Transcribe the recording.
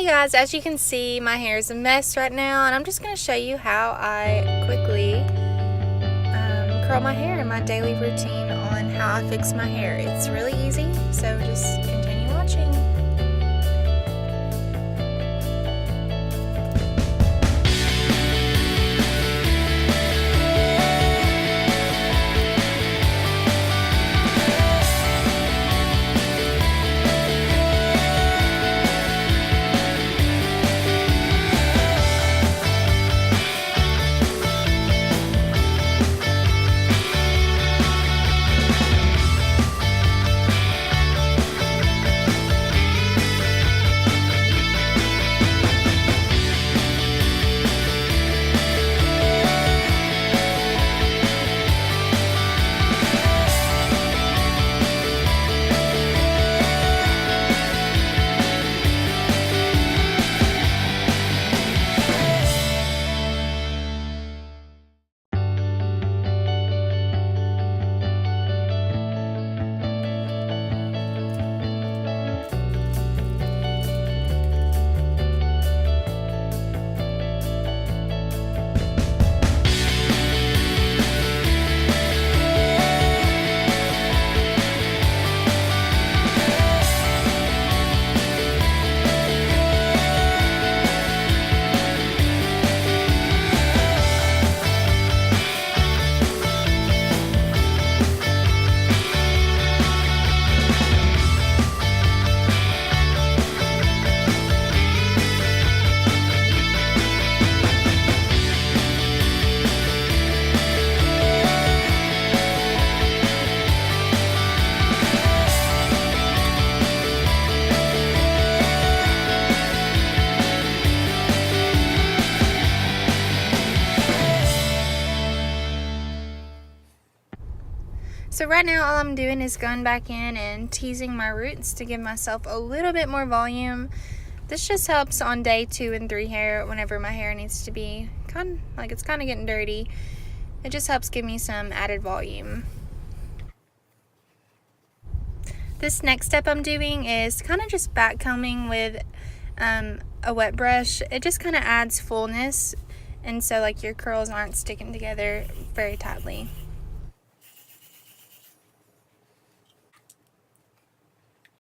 Hey guys, as you can see, my hair is a mess right now, and I'm just going to show you how I quickly curl my hair in my daily routine on how I fix my hair. It's really easy, so just continue watching. So right now all I'm doing is going back in and teasing my roots to give myself a little bit more volume. This just helps on day 2 and 3 hair whenever my hair needs to be kind of getting dirty. It just helps give me some added volume. This next step I'm doing is kind of just back combing with a wet brush. It just kind of adds fullness, and so like your curls aren't sticking together very tightly.